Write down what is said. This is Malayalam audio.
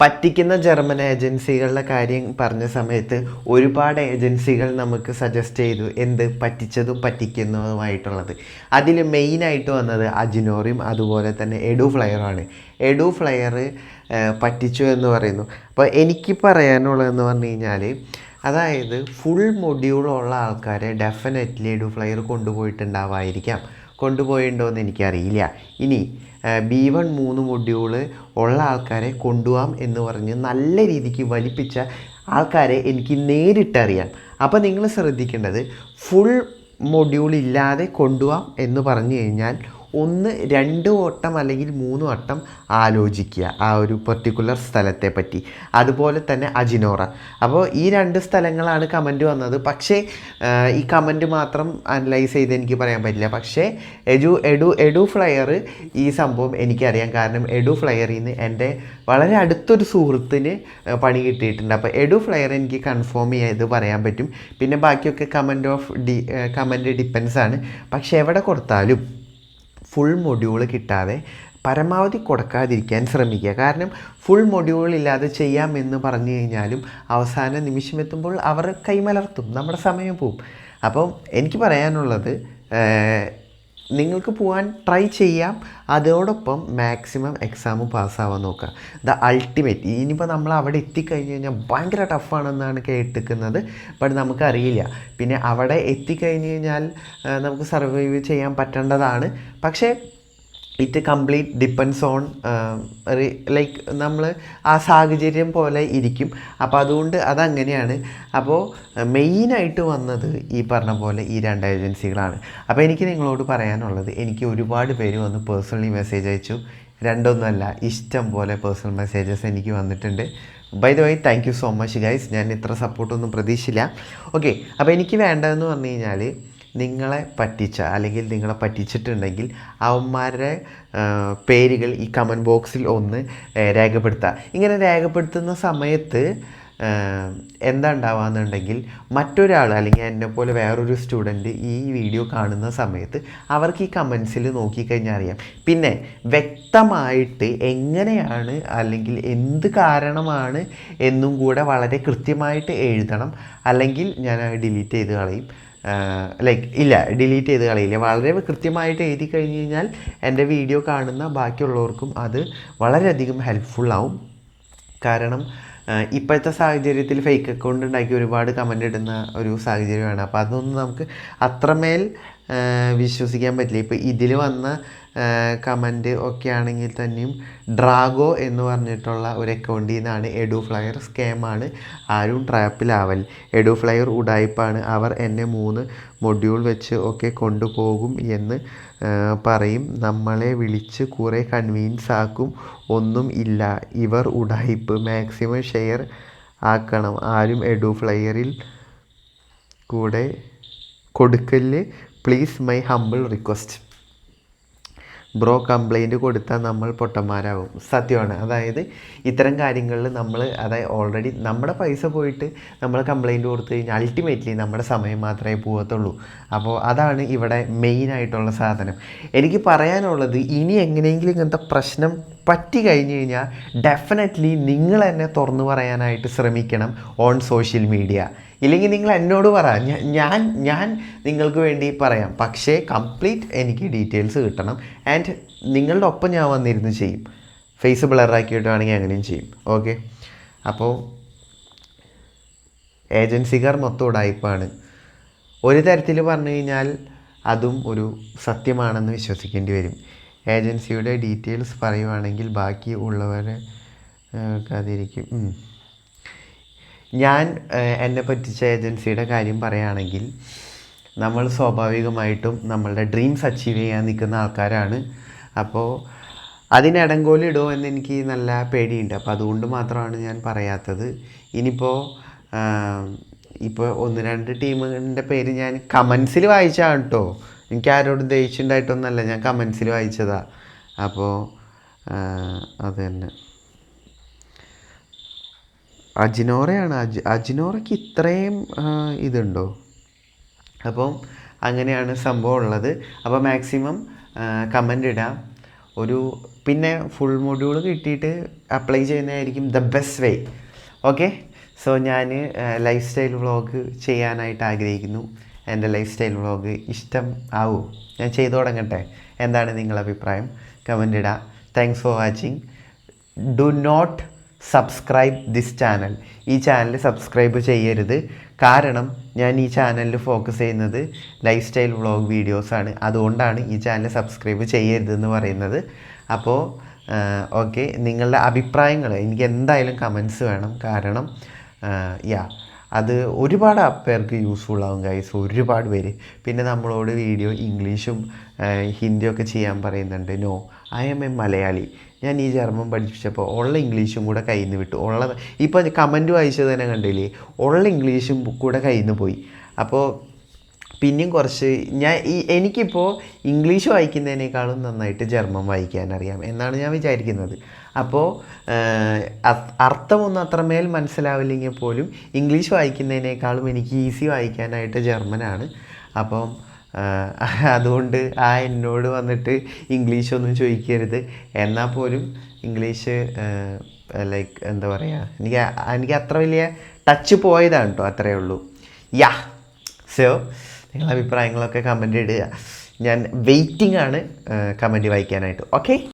പറ്റിക്കുന്ന ജർമ്മൻ ഏജൻസികളുടെ കാര്യം പറഞ്ഞ സമയത്ത് ഒരുപാട് ഏജൻസികൾ നമുക്ക് സജസ്റ്റ് ചെയ്തു എന്ത് പറ്റിച്ചതും പറ്റിക്കുന്നതുമായിട്ടുള്ളത്. അതിൽ മെയിനായിട്ട് വന്നത് അജിനോറിയും അതുപോലെ തന്നെ എഡു ഫ്ലയറുമാണ്. എഡു ഫ്ലയർ പറ്റിച്ചു എന്ന് പറയുന്നു. അപ്പോൾ എനിക്ക് പറയാനുള്ളതെന്ന് പറഞ്ഞു കഴിഞ്ഞാൽ, അതായത് ഫുൾ മൊഡ്യൂളുള്ള ആൾക്കാരെ ഡെഫിനറ്റ്ലി എഡു ഫ്ലയർ കൊണ്ടുപോയിട്ടുണ്ടാവായിരിക്കാം. കൊണ്ടുപോയിട്ടുണ്ടോ എന്ന് എനിക്കറിയില്ല. ഇനി B1 3 മൊഡ്യൂള് ഉള്ള ആൾക്കാരെ കൊണ്ടുപോകാം എന്ന് പറഞ്ഞ് നല്ല രീതിക്ക് വലിപ്പിച്ച ആൾക്കാരെ എനിക്ക് നേരിട്ടറിയാം. അപ്പോൾ നിങ്ങൾ ശ്രദ്ധിക്കേണ്ടത്, ഫുൾ മൊഡ്യൂൾ ഇല്ലാതെ കൊണ്ടുപോകാം എന്ന് പറഞ്ഞു കഴിഞ്ഞാൽ 1 2 വട്ടം അല്ലെങ്കിൽ 3 വട്ടം ആലോചിക്കുക ആ ഒരു പെർട്ടിക്കുലർ സ്ഥലത്തെ പറ്റി. അതുപോലെ തന്നെ അജിനോറ. അപ്പോൾ ഈ 2 സ്ഥലങ്ങളാണ് കമൻറ്റ് വന്നത്. പക്ഷേ ഈ കമൻറ്റ് മാത്രം അനലൈസ് ചെയ്ത് എനിക്ക് പറയാൻ പറ്റില്ല. പക്ഷേ എഡു ഫ്ലയർ ഈ സംഭവം എനിക്കറിയാം. കാരണം എഡു ഫ്ലയറിൽ നിന്ന് എൻ്റെ വളരെ അടുത്തൊരു സുഹൃത്തിന് പണി കിട്ടിയിട്ടുണ്ട്. അപ്പോൾ എഡു ഫ്ലയർ എനിക്ക് കൺഫേം ചെയ്ത് പറയാൻ പറ്റും. പിന്നെ ബാക്കിയൊക്കെ കമൻറ്റ് ഡിപ്പെൻസ് ആണ്. പക്ഷേ എവിടെ കൊടുത്താലും ഫുൾ മൊഡ്യൂൾ കിട്ടാതെ പരമാവധി കൊടുക്കാതിരിക്കാൻ ശ്രമിക്കുക. കാരണം ഫുൾ മൊഡ്യൂൾ ഇല്ലാതെ ചെയ്യാമെന്ന് പറഞ്ഞു കഴിഞ്ഞാലും അവസാന നിമിഷം എത്തുമ്പോൾ അവർ കൈമലർത്തും, നമ്മുടെ സമയം പോവും. അപ്പം എനിക്ക് പറയാനുള്ളത്, നിങ്ങൾക്ക് പോകാൻ ട്രൈ ചെയ്യാം. അതോടൊപ്പം മാക്സിമം എക്സാം പാസ്സാവാൻ നോക്കുക. അൾട്ടിമേറ്റ്. ഇനിയിപ്പോൾ നമ്മൾ അവിടെ എത്തിക്കഴിഞ്ഞ് കഴിഞ്ഞാൽ ഭയങ്കര ടഫാണെന്നാണ് കേട്ടിരിക്കുന്നത്. ബട്ട് നമുക്കറിയില്ല. പിന്നെ അവിടെ എത്തിക്കഴിഞ്ഞ് കഴിഞ്ഞാൽ നമുക്ക് സർവൈവ് ചെയ്യാൻ പറ്റേണ്ടതാണ്. പക്ഷേ it complete depends on like നമ്മൾ ആ സാഹചര്യം പോലെ ഇരിക്കും. അപ്പോൾ അതുകൊണ്ട് അതങ്ങനെയാണ്. അപ്പോൾ മെയിനായിട്ട് വന്നത് ഈ പറഞ്ഞ പോലെ ഈ 2 ഏജൻസികളാണ്. അപ്പോൾ എനിക്ക് നിങ്ങളോട് പറയാനുള്ളത്, എനിക്ക് ഒരുപാട് പേര് വന്ന് പേഴ്സണലി മെസ്സേജ് അയച്ചു. 2 ഒന്നുമല്ല, ഇഷ്ടം പോലെ പേഴ്സണൽ മെസ്സേജസ് എനിക്ക് വന്നിട്ടുണ്ട്. By the way, thank you so much guys. ഞാൻ ഇത്ര സപ്പോർട്ടൊന്നും പ്രതീക്ഷിച്ചില്ല. ഓക്കെ, അപ്പോൾ എനിക്ക് വേണ്ടതെന്ന് പറഞ്ഞു കഴിഞ്ഞാൽ, നിങ്ങളെ പറ്റിച്ച അല്ലെങ്കിൽ നിങ്ങളെ പറ്റിച്ചിട്ടുണ്ടെങ്കിൽ അവന്മാരുടെ പേരുകൾ ഈ കമൻറ്റ് ബോക്സിൽ ഒന്ന് രേഖപ്പെടുത്തുക. ഇങ്ങനെ രേഖപ്പെടുത്തുന്ന സമയത്ത് എന്താ ഉണ്ടാവുകയെന്നുണ്ടെങ്കിൽ, മറ്റൊരാൾ അല്ലെങ്കിൽ എന്നെപ്പോലെ വേറൊരു സ്റ്റുഡൻറ്റ് ഈ വീഡിയോ കാണുന്ന സമയത്ത് അവർക്ക് ഈ കമൻസിൽ നോക്കിക്കഴിഞ്ഞാൽ അറിയാം. പിന്നെ വ്യക്തമായിട്ട് എങ്ങനെയാണ് അല്ലെങ്കിൽ എന്ത് കാരണമാണ് എന്നും കൂടെ വളരെ കൃത്യമായിട്ട് എഴുതണം. അല്ലെങ്കിൽ ഞാൻ ഡിലീറ്റ് ചെയ്ത് കളയും. ഡിലീറ്റ് ചെയ്ത് കളയില്ല. വളരെ കൃത്യമായിട്ട് എഴുതി കഴിഞ്ഞ് കഴിഞ്ഞാൽ എൻ്റെ വീഡിയോ കാണുന്ന ബാക്കിയുള്ളവർക്കും അത് വളരെയധികം ഹെൽപ്ഫുള്ളാവും. കാരണം ഇപ്പോഴത്തെ സാഹചര്യത്തിൽ ഫേക്ക് അക്കൗണ്ട് ഉണ്ടാക്കി ഒരുപാട് കമൻ്റ് ഇടുന്ന ഒരു സാഹചര്യമാണ്. അപ്പോൾ അതൊന്നും നമുക്ക് അത്രമേൽ വിശ്വസിക്കാൻ പറ്റില്ല. ഇപ്പോൾ ഇതിൽ വന്ന കമൻറ്റ് ഒക്കെ ആണെങ്കിൽ തന്നെയും ഡ്രാഗോ എന്ന് പറഞ്ഞിട്ടുള്ള ഒരു അക്കൗണ്ടിൽ നിന്നാണ്. എഡു ഫ്ലയർ സ്കാമാണ്, ആരും ട്രാപ്പിലാവൽ. എഡു ഫ്ലയർ ഉഡായിപ്പാണ്, അവർ എന്നെ 3 മൊഡ്യൂൾ വെച്ച് ഒക്കെ കൊണ്ടുപോകും എന്ന് പറയും. നമ്മളെ വിളിച്ച് കുറേ കൺവീൻസ് ആക്കും. ഒന്നും ഇല്ല, ഇവർ ഉഡായിപ്പ്. മാക്സിമം ഷെയർ ആക്കണം. ആരും എഡു ഫ്ലയറിൽ കൂടെ കൊടുക്കല് please, my humble request. Bro, complaint കൊടുത്താൽ നമ്മൾ പൊട്ടന്മാരാകും. സത്യമാണ്. അതായത് ഇത്തരം കാര്യങ്ങളിൽ നമ്മൾ ഓൾറെഡി നമ്മുടെ പൈസ പോയിട്ട് നമ്മൾ കംപ്ലൈൻറ്റ് കൊടുത്തു കഴിഞ്ഞാൽ അൾട്ടിമേറ്റ്ലി നമ്മുടെ സമയം മാത്രമേ പോകത്തുള്ളൂ. അപ്പോൾ അതാണ് ഇവിടെ മെയിനായിട്ടുള്ള സാധനം. എനിക്ക് പറയാനുള്ളത്, ഇനി എങ്ങനെയെങ്കിലും ഇങ്ങനത്തെ പ്രശ്നം പറ്റി കഴിഞ്ഞ് കഴിഞ്ഞാൽ ഡെഫിനറ്റ്ലി നിങ്ങൾ തന്നെ തുറന്നു പറയാനായിട്ട് ശ്രമിക്കണം ഓൺ സോഷ്യൽ മീഡിയ. ഇല്ലെങ്കിൽ നിങ്ങൾ എന്നോട് പറ, ഞാൻ നിങ്ങൾക്ക് വേണ്ടി പറയാം. പക്ഷേ കംപ്ലീറ്റ് എനിക്ക് ഡീറ്റെയിൽസ് കിട്ടണം. ആൻഡ് നിങ്ങളുടെ ഒപ്പം ഞാൻ വന്നിരുന്ന് ചെയ്യും. ഫേസ് ബ്ലറാക്കിയിട്ടാണെങ്കിൽ അങ്ങനെയും ചെയ്യും. ഓക്കെ, അപ്പോൾ ഏജൻസിക്കാർ മൊത്തം ഉടായിപ്പാണ്. ഒരു തരത്തിൽ പറഞ്ഞു കഴിഞ്ഞാൽ അതും ഒരു സത്യമാണെന്ന് വിശ്വസിക്കേണ്ടി വരും. ഏജൻസിയുടെ ഡീറ്റെയിൽസ് പറയുവാണെങ്കിൽ ബാക്കി ഉള്ളവരെ അതിരിക്കും. ഞാൻ എന്നെ പറ്റിച്ച ഏജൻസിയുടെ കാര്യം പറയുകയാണെങ്കിൽ, നമ്മൾ സ്വാഭാവികമായിട്ടും നമ്മളുടെ ഡ്രീംസ് അച്ചീവ് ചെയ്യാൻ നിൽക്കുന്ന ആൾക്കാരാണ്. അപ്പോൾ അതിന് ഇടങ്കോലിടുമോ എന്ന് എനിക്ക് നല്ല പേടിയുണ്ട്. അപ്പോൾ അതുകൊണ്ട് മാത്രമാണ് ഞാൻ പറയാത്തത്. ഇനിയിപ്പോൾ 1 2 ടീമിൻ്റെ പേര് ഞാൻ കമൻസിൽ വായിച്ചതാണ് കേട്ടോ. എനിക്ക് ആരോടും ദേഷ്യമുണ്ടായിട്ടൊന്നുമല്ല, ഞാൻ കമൻസിൽ വായിച്ചതാണ്. അപ്പോൾ അത് തന്നെ. അജിനോറയാണ്. അജിനോറയ്ക്ക് ഇത്രയും ഇതുണ്ടോ? അപ്പം അങ്ങനെയാണ് സംഭവം ഉള്ളത്. അപ്പോൾ മാക്സിമം കമൻ്റ് ഇടാം. പിന്നെ ഫുൾ മൊഡ്യൂൾ കിട്ടിയിട്ട് അപ്ലൈ ചെയ്യുന്നതായിരിക്കും the best way. Okay, so ഞാൻ ലൈഫ് സ്റ്റൈൽ വ്ളോഗ് ചെയ്യാനായിട്ട് ആഗ്രഹിക്കുന്നു. എൻ്റെ ലൈഫ് സ്റ്റൈൽ വ്ളോഗ് ഇഷ്ടം ആവൂ? ഞാൻ ചെയ്തു തുടങ്ങട്ടെ? എന്താണ് നിങ്ങളുടെ അഭിപ്രായം? കമൻ്റ് ഇടുക. Thanks for watching. Do not subscribe this channel. ഈ ചാനൽ സബ്സ്ക്രൈബ് ചെയ്യരുത്. കാരണം ഞാൻ ഈ ചാനലിൽ ഫോക്കസ് ചെയ്യുന്നത് ലൈഫ് സ്റ്റൈൽ വ്ളോഗ് വീഡിയോസാണ്. അതുകൊണ്ടാണ് ഈ ചാനൽ സബ്സ്ക്രൈബ് ചെയ്യരുതെന്ന് പറയുന്നത്. അപ്പോൾ ഓക്കെ, നിങ്ങളുടെ അഭിപ്രായങ്ങൾ എനിക്ക് എന്തായാലും കമൻസ് വേണം. കാരണം അത് ഒരുപാട് പേർക്ക് യൂസ്ഫുൾ ആവും ഗൈസ്, ഒരുപാട് പേര്. പിന്നെ നമ്മളോട് വീഡിയോ ഇംഗ്ലീഷും ഹിന്ദിയൊക്കെ ചെയ്യാൻ പറയുന്നുണ്ട്. No, I am a Malayali. ഞാൻ ഈ ജർമ്മൻ പഠിപ്പിച്ചപ്പോൾ ഉള്ള ഇംഗ്ലീഷും കൂടെ കയ്യിൽ നിന്ന് വിട്ടു. ഇപ്പോൾ കമൻറ്റ് വായിച്ചത് തന്നെ കണ്ടില്ലേ, ഉള്ള ഇംഗ്ലീഷും കൂടെ കയ്യിൽ നിന്ന് പോയി. അപ്പോൾ പിന്നെയും കുറച്ച് എനിക്കിപ്പോൾ ഇംഗ്ലീഷ് വായിക്കുന്നതിനേക്കാളും നന്നായിട്ട് ജർമ്മൻ വായിക്കാനറിയാം എന്നാണ് ഞാൻ വിചാരിക്കുന്നത്. അപ്പോൾ അർത്ഥമൊന്നും അത്രമേൽ മനസ്സിലാവില്ലെങ്കിൽ പോലും ഇംഗ്ലീഷ് വായിക്കുന്നതിനേക്കാളും എനിക്ക് ഈസി വായിക്കാനായിട്ട് ജർമ്മനാണ്. അപ്പം അതുകൊണ്ട് എന്നോട് വന്നിട്ട് ഇംഗ്ലീഷൊന്നും ചോദിക്കരുത്. എന്നാൽ പോലും ഇംഗ്ലീഷ് ലൈക്ക് എന്താ പറയുക, എനിക്ക് അത്ര വലിയ ടച്ച് പോയതാണ് കേട്ടോ, അത്രയേ ഉള്ളൂ. സോ നിങ്ങളുടെ അഭിപ്രായങ്ങളൊക്കെ കമൻ്റ് ഇടുക. ഞാൻ വെയിറ്റിംഗ് ആണ് കമൻറ്റ് വായിക്കാനായിട്ട്. ഓക്കെ.